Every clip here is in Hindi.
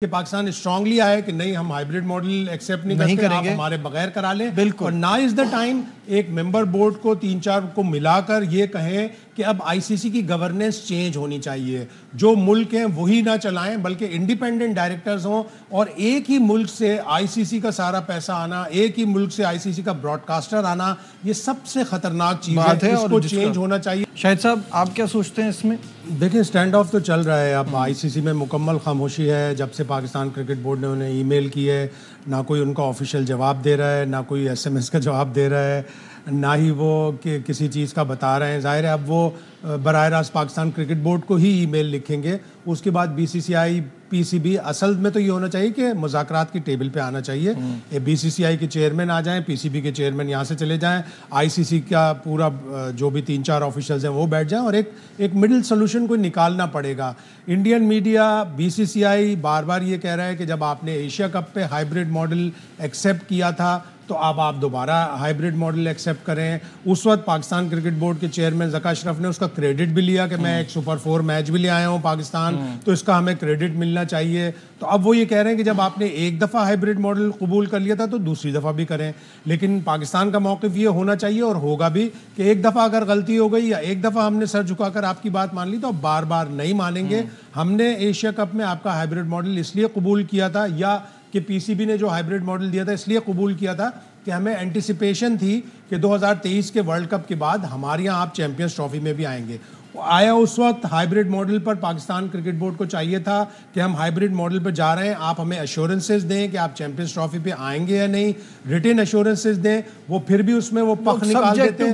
कि पाकिस्तान स्ट्रांगली आया कि नहीं, हम हाइब्रिड मॉडल एक्सेप्ट नहीं करते, आप हमारे बगैर करा लें। बिल्कुल। और ना इज द टाइम एक मेंबर बोर्ड को 3-4 को मिलाकर ये कहें कि अब आईसीसी की गवर्नेंस चेंज होनी चाहिए, जो मुल्क हैं वही ना चलाएं बल्कि इंडिपेंडेंट डायरेक्टर्स हों, और एक ही मुल्क से आईसीसी का सारा पैसा आना, एक ही मुल्क से आईसीसी का ब्रॉडकास्टर आना, ये सबसे खतरनाक चीज है। इसको चेंज होना चाहिए। शाहिद साहब, आप क्या सोचते हैं इसमें? देखिए, स्टैंड ऑफ तो चल रहा है। अब आईसीसी में मुकम्मल खामोशी है। जब से पाकिस्तान क्रिकेट बोर्ड ने उन्हें ईमेल की है, ना कोई उनका ऑफिशियल जवाब दे रहा है, ना कोई एसएमएस का जवाब दे रहा है, ना ही वो किसी चीज़ का बता रहे हैं। जाहिर है अब वो बराह रास्त पाकिस्तान क्रिकेट बोर्ड को ही ईमेल लिखेंगे। उसके बाद बीसीसीआई, पीसीबी, असल में तो ये होना चाहिए कि मुज़ाकरात की टेबल पे आना चाहिए। बीसीसीआई के चेयरमैन आ जाएं, पीसीबी के चेयरमैन यहाँ से चले जाएं, आईसीसी का पूरा जो भी 3-4 ऑफिशियल्स हैं वो बैठ जाएं, और एक मिडिल सोल्यूशन को निकालना पड़ेगा। इंडियन मीडिया, बीसीसीआई बार बार ये कह रहा है कि जब आपने एशिया कप पे हाइब्रिड मॉडल एक्सेप्ट किया था तो अब आप दोबारा हाइब्रिड मॉडल एक्सेप्ट करें। उस वक्त पाकिस्तान क्रिकेट बोर्ड के चेयरमैन ज़का अशरफ ने उसका क्रेडिट भी लिया कि मैं एक सुपर 4 मैच भी ले आया हूं पाकिस्तान, तो इसका हमें क्रेडिट मिलना चाहिए। तो अब वो ये कह रहे हैं कि जब आपने एक दफ़ा हाइब्रिड मॉडल कबूल कर लिया था तो दूसरी दफ़ा भी करें। लेकिन पाकिस्तान का मौक़िफ़ ये होना चाहिए, और होगा भी, कि एक दफ़ा अगर गलती हो गई या एक दफ़ा हमने सर झुकाकर आपकी बात मान ली तो अब बार बार नहीं मानेंगे। हमने एशिया कप में आपका हाइब्रिड मॉडल इसलिए कबूल किया था, या कि पीसीबी ने जो हाइब्रिड मॉडल दिया था इसलिए कबूल किया था कि हमें एंटिसिपेशन थी कि 2023 के वर्ल्ड कप के बाद हमारे यहाँ आप चैंपियंस ट्रॉफी में भी आएंगे। आया उस वक्त हाइब्रिड मॉडल पर पाकिस्तान क्रिकेट बोर्ड को चाहिए था कि हम हाइब्रिड मॉडल पर जा रहे हैं, आप हमें एश्योरेंसेस दें कि आप चैंपियंस ट्रॉफी पे आएंगे या नहीं, रिटन एश्योरेंसेस दें। वो फिर भी उसमें वो पख निकाल देते हैं,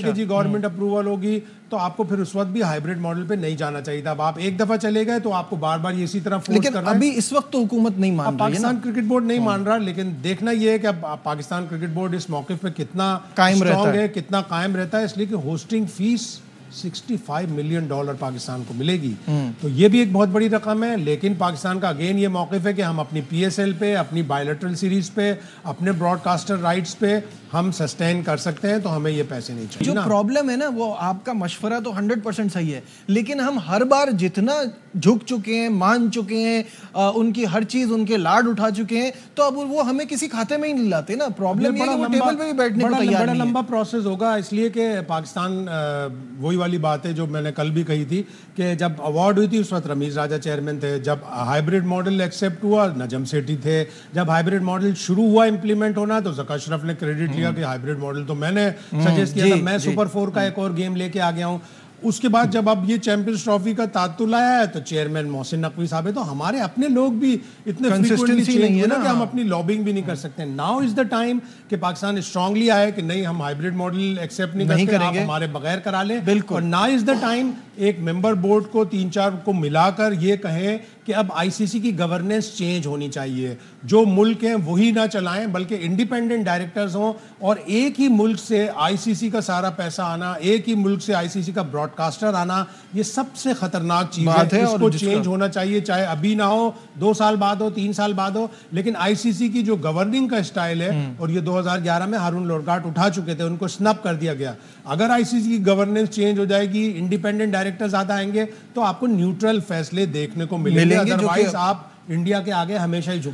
कि जी गवर्नमेंट अप्रूवल होगी, तो आपको फिर उस वक्त भी हाइब्रिड मॉडल पे नहीं जाना चाहिए था। अब आप एक दफा चले गए तो आपको बार बार इसी तरह फोर्स कर रहा है। अभी इस वक्त तो हुकूमत नहीं मान रही है, पाकिस्तान क्रिकेट बोर्ड नहीं मान रहा, लेकिन देखना यह है कि अब पाकिस्तान क्रिकेट बोर्ड इस मौके पे कितना कायम रहता है, कितना कायम रहता है। इसलिए कि होस्टिंग फीस $65 मिलियन पाकिस्तान को मिलेगी, तो ये भी एक बहुत बड़ी रकम है। लेकिन पाकिस्तान का अगेन ये मौक़िफ़ है कि हम अपनी पीएसएल पे, अपनी बायलैटरल सीरीज पे, अपने ब्रॉडकास्टर राइट्स पे हम सस्टेन कर सकते हैं, तो हमें ये पैसे नहीं चाहिए। जो प्रॉब्लम है ना, वो आपका मशवरा तो 100% सही है, लेकिन हम हर बार जितना झुक चुके हैं, मान चुके हैं, उनकी हर चीज, उनके लाड उठा चुके हैं, तो अब वो हमें किसी खाते में ही नहीं लाते ना। प्रॉब्लम ये है कि वो टेबल पे भी बैठने को तैयार नहीं है। बड़ा लंबा प्रोसेस होगा, इसलिए कि पाकिस्तान वही वाली बात है जो मैंने कल भी कही थी कि जब अवार्ड हुई थी उस वक्त रमीज राजा चेयरमैन थे, जब हाइब्रिड मॉडल एक्सेप्ट हुआ नजम सेठी थे, जब हाइब्रिड मॉडल शुरू हुआ इंप्लीमेंट होना तो ज़का अशरफ ने क्रेडिट लिया कि हाइब्रिड मॉडल तो मैंने सजेस्ट किया था, मैं सुपर 4 का एक और गेम लेके आ गया हूँ। उसके बाद जब अब ये चैंपियंस ट्रॉफी का तातुल आया है तो चेयरमैन मोहसिन नकवी साहब है, तो हमारे अपने लोग भी इतने फ्रीक्वेंटली चेंज है ना कि हम अपनी लॉबिंग भी नहीं कर सकते। नाउ इज द टाइम कि पाकिस्तान स्ट्रांगली आया कि नहीं, हम हाइब्रिड मॉडल एक्सेप्ट नहीं करते, आप हमारे बगैर करा लें। और ना इज द टाइम एक मेंबर बोर्ड को 3-4 को मिलाकर ये कहें कि अब आईसीसी की गवर्नेंस चेंज होनी चाहिए, जो मुल्क हैं वही ना चलाएं बल्कि इंडिपेंडेंट डायरेक्टर्स हों, और एक ही मुल्क से आईसीसी का सारा पैसा आना, एक ही मुल्क से आईसीसी का ब्रॉडकास्टर आना, ये सबसे खतरनाक चीज है। इसको चेंज होना चाहिए, चाहे अभी ना हो, 2 साल बाद हो, 3 साल बाद हो, लेकिन आईसीसी की जो गवर्निंग का स्टाइल है, और ये 2011 में हारून लोरगाट उठा चुके थे, उनको स्नप कर दिया गया। अगर आईसीसी की गवर्नेंस चेंज हो जाएगी, इंडिपेंडेंट डायरेक्टर ज्यादा आएंगे, तो आपको न्यूट्रल फैसले देखने को मिलेंगे। अदरवाइज आप इंडिया के आगे हमेशा ही झुक